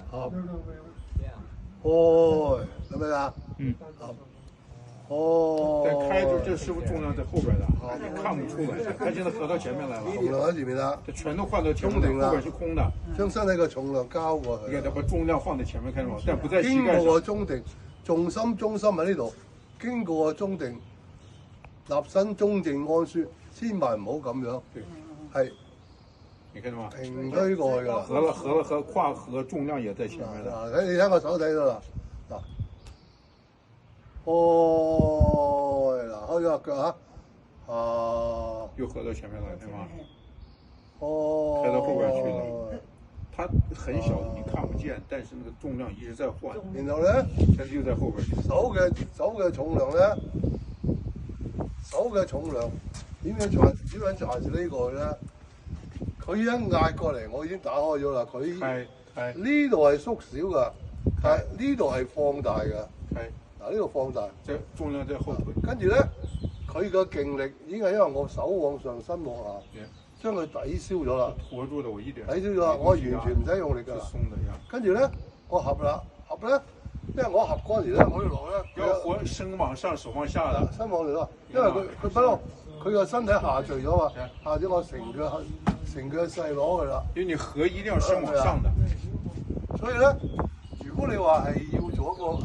好，哦，怎么样？好。哦，在开的时候，这师傅重量在后边的，看不出来。他现在合到前面来了，重量喺前面啦，这全都换到前面了，后边是空的。將身體嘅重量交過去。你看，他把重量放在前面，看到嗎？但不在膝蓋上。經過個中定，重心喺呢度，經過個中定，立身中正安舒，千萬唔好咁樣。係。你看到嗎？平推過去㗎啦。和胯和重量也在前面的。你睇我手睇到啦，嗱。哦，嗱，開咗個腳嚇，又合到前面來，對嗎？哦，開到後邊去了。它很小，你看不見，但是那個重量一直在換。然後咧，它就在後邊去。手嘅重量咧，手嘅重量點樣揸住呢個咧？佢一壓過嚟，我已經打開咗啦。佢呢度係縮小㗎，但係呢度係放大㗎。嗱，呢度放大，即係重量在後腿。跟住咧，佢個勁力已經係因為我手往上，身往下，將佢抵消咗啦。拖住了我一點。抵消咗啦，我完全唔使用力㗎。跟住咧，我合啦，合咧，因為我合嗰陣時咧，我要落咧，要活身往上，手往下的。身往嚟咯，因為佢不嬲，佢個身體下墜咗嘛，下咗我成腳細攞佢啦。因為你合一定要身往上的。所以咧，如果你話係要做一個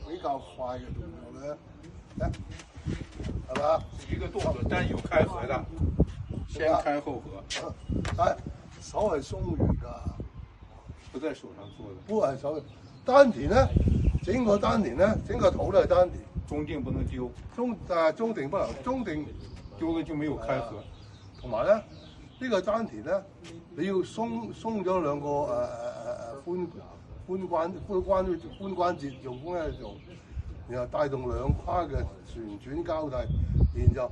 比較快嘅動作咧，係嘛？一個動作，但有開合的，先開後合。係手係鬆軟㗎，不在手上做的。不係手，丹田咧，整個丹田咧，整個肚都係丹田。中定不能丟。中定不能，中定丟了就沒有開合。同埋咧，呢個丹田咧，你要鬆咗兩個髖關節，用風咧做，然後帶動兩胯嘅旋轉交替，然後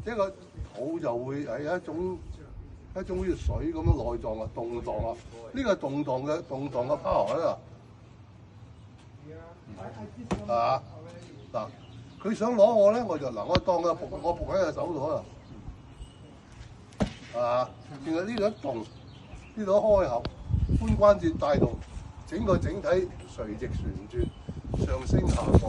一個肚就會係一種好似水咁樣內臟嘅動盪啊！呢個動盪嘅 power 喺度，係嗱，佢想攞我咧，我就嗱，我當佢我仆喺佢手度啦，然後呢度一動，呢度一開合，髖關節帶動。整體垂直旋轉，上升下降。